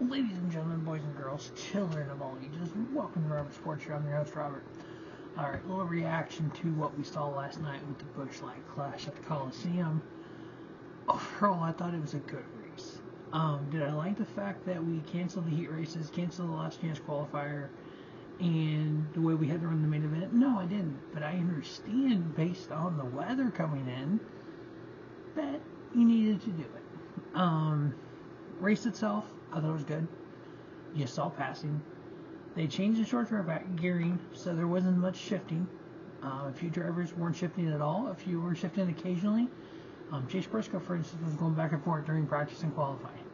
Ladies and gentlemen, boys and girls, children of all ages, welcome to Robert Sports Show. I'm your host, Robert. Alright, a little reaction to what we saw last night with the Busch Light Clash at the Coliseum. Overall, I thought it was a good race. Did I like the fact that we canceled the heat races, canceled the last chance qualifier, and the way we had to run the main event? No, I didn't. But I understand, based on the weather coming in, that you needed to do it. Race itself, I thought it was good. You saw passing. They changed the short track back gearing, so there wasn't much shifting. A few drivers weren't shifting at all. A few were shifting occasionally. Chase Briscoe, for instance, was going back and forth during practice and qualifying.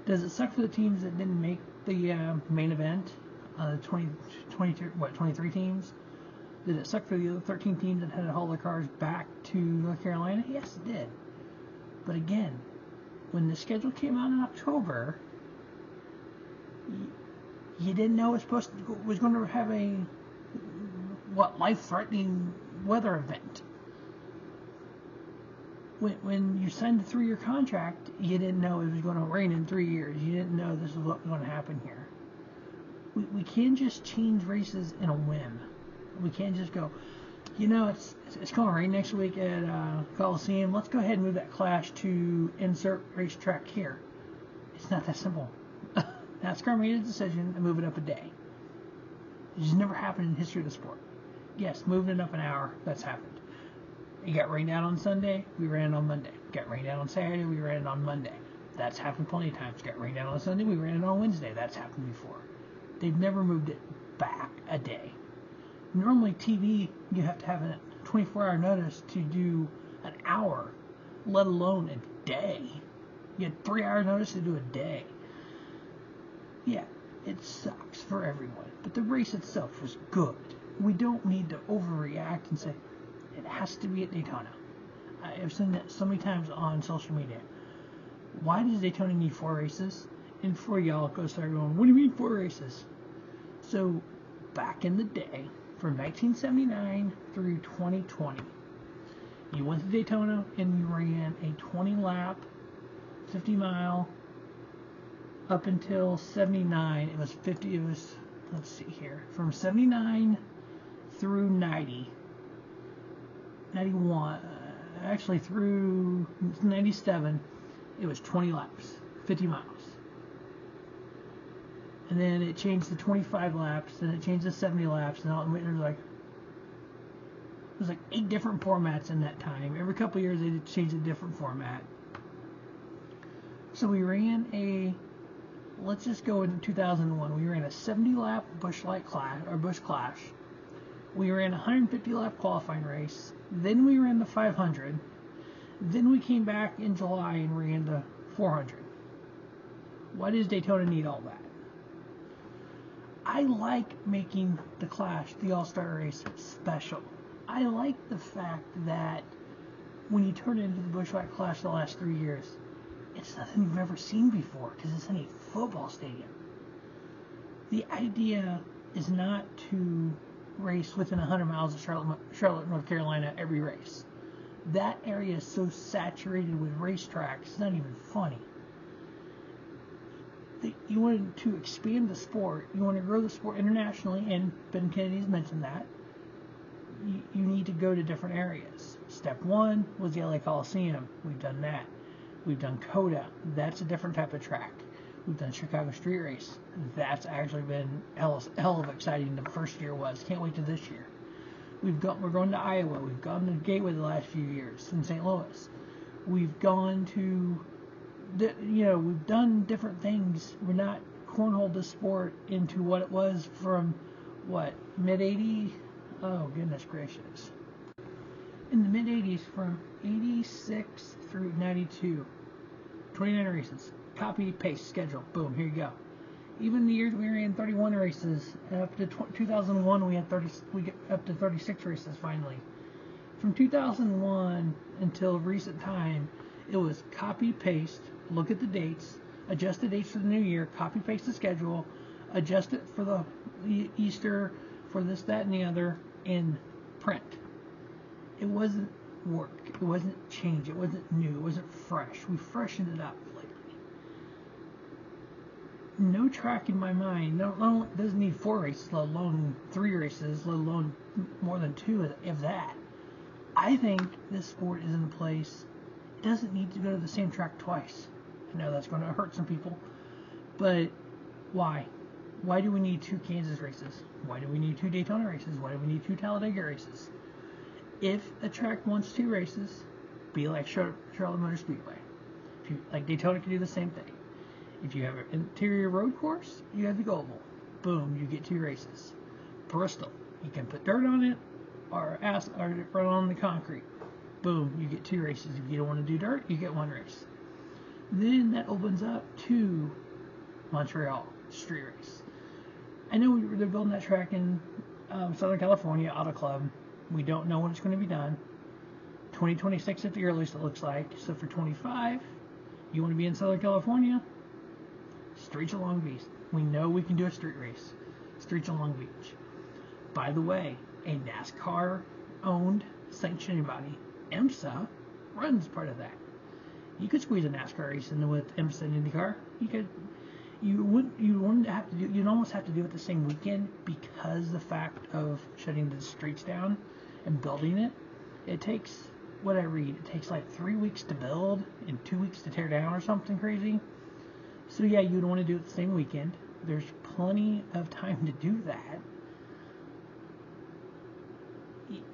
Does it suck for the teams that didn't make the main event? 23 teams? Did it suck for the other 13 teams that had to haul their cars back to North Carolina? Yes, it did. But again, when the schedule came out in October, you didn't know it was going to have a life-threatening weather event. When you signed the 3-year contract, you didn't know it was going to rain in 3 years. You didn't know this was what was going to happen here. We can't just change races in a whim. We can't just go, it's going to rain next week at Coliseum. Let's go ahead and move that clash to insert racetrack here. It's not that simple. NASCAR made a decision to move it up a day. It just never happened in the history of the sport. Yes, moving it up an hour, that's happened. It got rained out on Sunday, we ran it on Monday. Got rained out on Saturday, we ran it on Monday. That's happened plenty of times. Got rained out on Sunday, we ran it on Wednesday. That's happened before. They've never moved it back a day. Normally TV, you have to have a 24-hour notice to do an hour, let alone a day. You had 3-hour notice to do a day. Yeah, it sucks for everyone, but the race itself was good. We don't need to overreact and say, it has to be at Daytona. I've seen that so many times on social media. Why does Daytona need 4 races? And 4 y'all go start going, what do you mean 4 races? So, back in the day, from 1979 through 2020, you went to Daytona and you ran a 20-lap, 50-mile, up until 79. It was 50, let's see here, from 79 through 90. 91, actually through 97, it was 20 laps, 50 miles. And then it changed to 25 laps, then it changed to 70 laps, and there was like 8 different formats in that time. Every couple of years they changed a different format. So we ran let's just go into 2001. We ran a 70-lap Busch Light Clash, or Busch Clash. We ran a 150-lap qualifying race. Then we ran the 500. Then we came back in July and ran the 400. Why does Daytona need all that? I like making the Clash, the All-Star race, special. I like the fact that when you turn it into the Busch Light Clash the last 3 years, it's nothing you've ever seen before because it's in a football stadium. The idea is not to race within 100 miles of Charlotte, North Carolina every race. That area is so saturated with racetracks, it's not even funny. You want to expand the sport, you want to grow the sport internationally, and Ben Kennedy's mentioned that. You need to go to different areas. Step 1 was the LA Coliseum. We've done that. We've done COTA. That's a different type of track. We've done Chicago Street Race. That's actually been hell of exciting. The first year was. Can't wait to this year. We're going to Iowa. We've gone to Gateway the last few years in St. Louis. We've gone to, we've done different things. We're not cornholed the sport into what it was from, mid-80s? Oh, goodness gracious. In the mid-80s, from 86 through 92, 29 races. Copy, paste, schedule. Boom, here you go. Even the years we ran 31 races, up to 2001 we get up to 36 races finally. From 2001 until recent time, it was copy, paste, look at the dates, adjust the dates for the new year, copy, paste the schedule, adjust it for the Easter, for this, that, and the other, and print. It wasn't work. It wasn't change. It wasn't new. It wasn't fresh. We freshened it up lately. no track in my mind doesn't need 4 races, let alone 3 races, let alone more than 2 of that. I think this sport is in a place, it doesn't need to go to the same track twice. I know that's going to hurt some people, but why? Why do we need 2 Kansas races? Why do we need 2 Daytona races? Why do we need 2 Talladega races? If a track wants 2 races, be like Charlotte Motor Speedway. If you, like Daytona can do the same thing. If you have an interior road course, you have the Oval. Boom, you get 2 races. Bristol, you can put dirt on it or run on the concrete. Boom, you get 2 races. If you don't want to do dirt, you get 1 race. Then that opens up to Montreal, street race. I know they're building that track in Southern California, Auto Club. We don't know when it's going to be done. 2026 at the earliest, it looks like. So for 25, you want to be in Southern California, streets of Long Beach. We know we can do a street race. Streets of Long Beach. By the way, a NASCAR-owned sanctioning body, IMSA, runs part of that. You could squeeze a NASCAR race in with IMSA and IndyCar. You'd almost have to do it the same weekend because the fact of shutting the streets down and building it. It takes, what I read, it takes like 3 weeks to build and 2 weeks to tear down or something crazy. So yeah, you'd want to do it the same weekend. There's plenty of time to do that.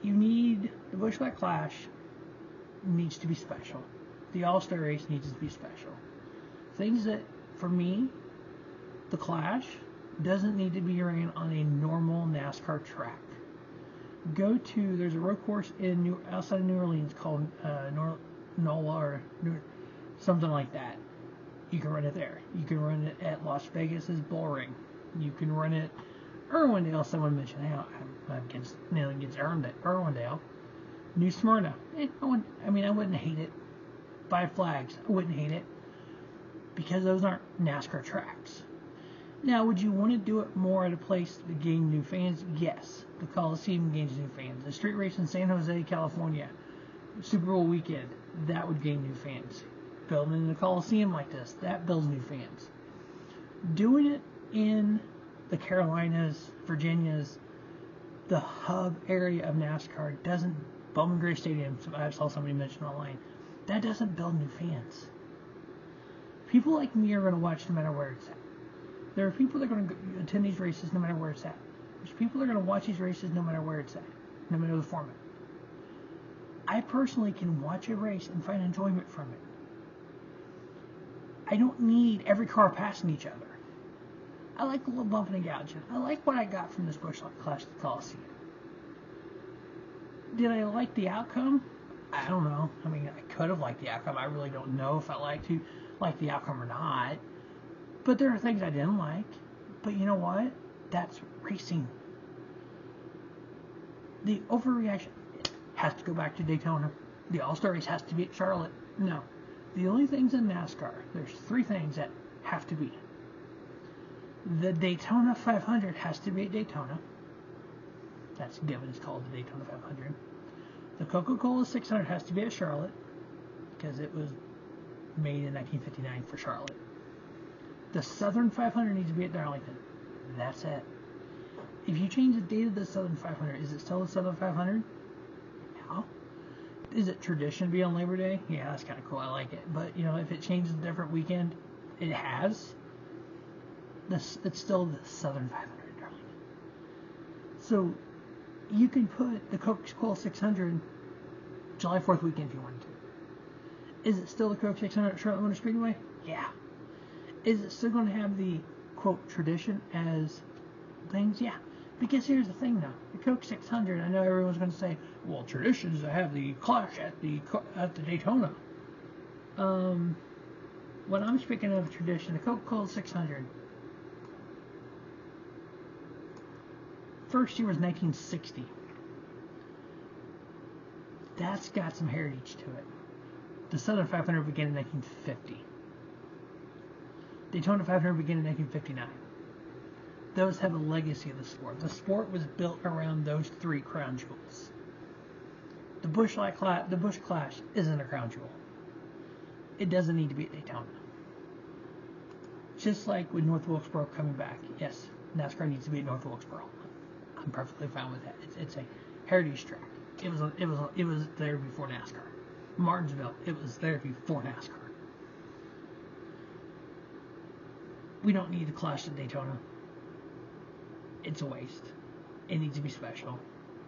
You need, the Busch Clash needs to be special. The All-Star race needs to be special. Things that, for me, the Clash doesn't need to be ran on a normal NASCAR track. There's a road course outside of New Orleans called NOLA or something like that. You can run it there. You can run it at Las Vegas's Bullring. You can run it Irwindale. Someone mentioned I'm against Irwindale. New Smyrna. I wouldn't hate it. 5 Flags. I wouldn't hate it because those aren't NASCAR tracks. Now, would you want to do it more at a place to gain new fans? Yes. The Coliseum gains new fans. The street race in San Jose, California, Super Bowl weekend, that would gain new fans. Building in the Coliseum like this, that builds new fans. Doing it in the Carolinas, Virginias, the hub area of NASCAR doesn't, Bowman Gray Stadium, I saw somebody mention online, that doesn't build new fans. People like me are going to watch no matter where it's at. There are people that are going to attend these races no matter where it's at. There's people that are going to watch these races no matter where it's at, no matter the format. I personally can watch a race and find enjoyment from it. I don't need every car passing each other. I like a little bumping and gouging. I like what I got from this Busch Clash at the Coliseum. Did I like the outcome? I don't know. I could have liked the outcome. I really don't know if I like the outcome or not. But there are things I didn't like. But you know what? That's racing. The overreaction has to go back to Daytona. The All-Star race has to be at Charlotte. No. The only things in NASCAR, there's 3 things that have to be. The Daytona 500 has to be at Daytona. That's given. It's called the Daytona 500. The Coca-Cola 600 has to be at Charlotte because it was made in 1959 for Charlotte. The Southern 500 needs to be at Darlington. That's it. If you change the date of the Southern 500, is it still the Southern 500? No. Is it tradition to be on Labor Day? Yeah, that's kind of cool. I like it. But, if it changes a different weekend, it has. It's still the Southern 500, Darlington. So, you can put the Coca-Cola 600 July 4th weekend if you wanted to. Is it still the Coke 600 at Charlotte Motor Speedway? Yeah. Is it still going to have the, quote, tradition as things? Yeah. Because here's the thing, though. The Coke 600, I know everyone's going to say, well, tradition is to have the Clash at the Daytona. When I'm speaking of tradition, the Coca-Cola 600, first year was 1960. That's got some heritage to it. The Southern 500 began in 1950. Daytona 500 began in 1959. Those have a legacy of the sport. The sport was built around those 3 crown jewels. The Busch Clash isn't a crown jewel. It doesn't need to be at Daytona. Just like with North Wilkesboro coming back. Yes, NASCAR needs to be at North Wilkesboro. I'm perfectly fine with that. It's a heritage track. It was there before NASCAR. Martinsville, it was there before NASCAR. We don't need the Clash at Daytona. It's a waste. It needs to be special.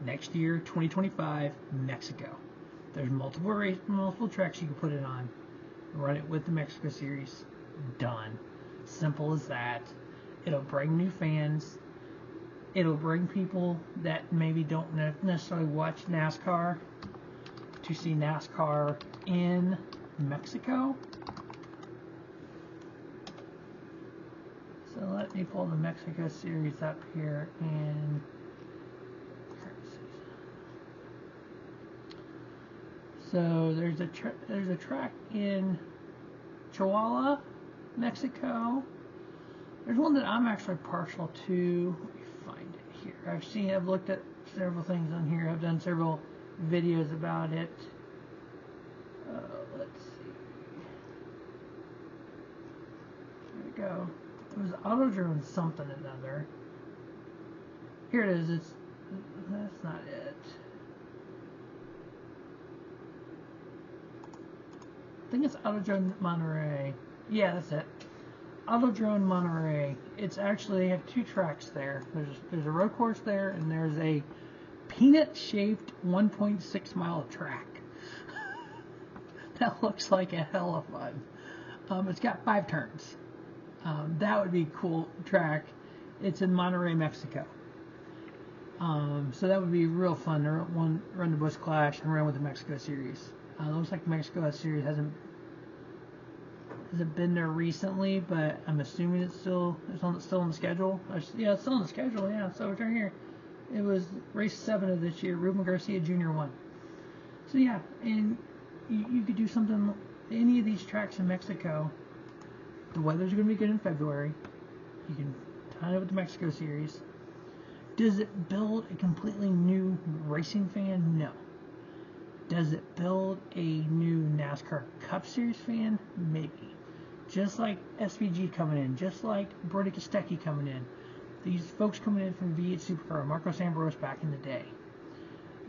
Next year, 2025, Mexico. There's multiple tracks you can put it on. Run it with the Mexico Series. Done. Simple as that. It'll bring new fans. It'll bring people that maybe don't necessarily watch NASCAR to see NASCAR in Mexico. So let me pull the Mexico Series up here and so there's a track in Chihuahua, Mexico. There's one that I'm actually partial to. Let me find it here. I've looked at several things on here. I've done several videos about it. Let's see. There we go. It was Autodrome something or another. Here it is. That's not it. I think it's Autodrome Monterey. Yeah, that's it. Autodrome Monterey. It's actually, they have two tracks there. There's a road course there, and there's a peanut-shaped 1.6 mile track. That looks like a hell of fun. It's got 5 turns. That would be a cool track. It's in Monterey, Mexico. So that would be real fun to run the Busch Clash and run with the Mexico Series. Looks like the Mexico Series hasn't been there recently, but I'm assuming it's still on the schedule. Yeah, it's still on the schedule. Yeah, so it's right here. It was race 7 of this year. Ruben Garcia Jr. won. So yeah, and you could do something. Any of these tracks in Mexico. The weather's going to be good in February. You can tie it with the Mexico Series. Does it build a completely new racing fan? No. Does it build a new NASCAR Cup Series fan? Maybe. Just like SVG coming in, just like Brody Kostecki coming in, these folks coming in from V8 Supercar, Marcos Ambrose back in the day.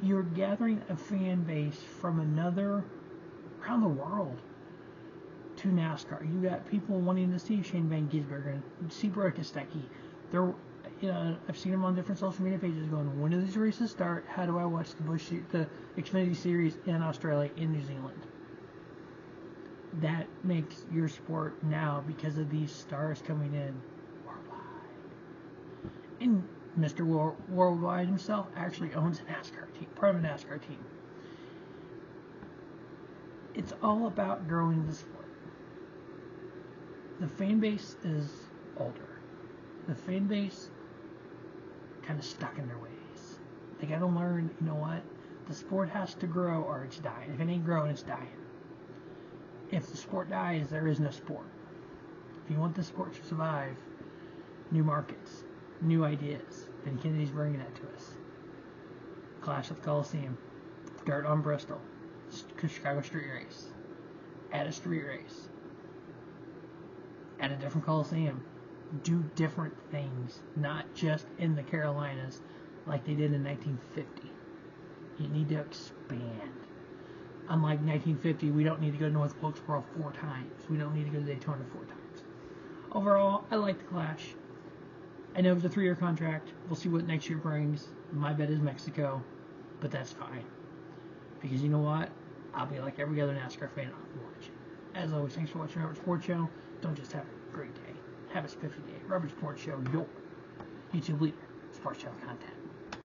You're gathering a fan base from around the world to NASCAR. You got people wanting to see Shane Van Gisbergen and see Brody Kostecki. I've seen them on different social media pages going, when do these races start? How do I watch the Xfinity Series in Australia, in New Zealand? That makes your sport now, because of these stars coming in worldwide. And Mr. Worldwide himself actually owns a NASCAR team, part of a NASCAR team. It's all about growing the sport. The fan base is older. The fan base kind of stuck in their ways. They got to learn, you know what? The sport has to grow or it's dying. If it ain't growing, it's dying. If the sport dies, there is no sport. If you want the sport to survive, new markets, new ideas. Ben Kennedy's bringing that to us. Clash at the Coliseum. Dirt on Bristol. Chicago street race. Add a street race. Add a different Coliseum. Do different things, not just in the Carolinas like they did in 1950. You need to expand. Unlike 1950, we don't need to go to North Wilkesboro 4 times. We don't need to go to Daytona 4 times. Overall, I like the Clash. I know it's a 3-year contract. We'll see what next year brings. My bet is Mexico, but that's fine. Because you know what? I'll be like every other NASCAR fan I'll watch. As always, thanks for watching Robert Sports Show. Don't just have a great day. Have a spiffy day. Robert Sports Show, your YouTube leader. Sports Show content.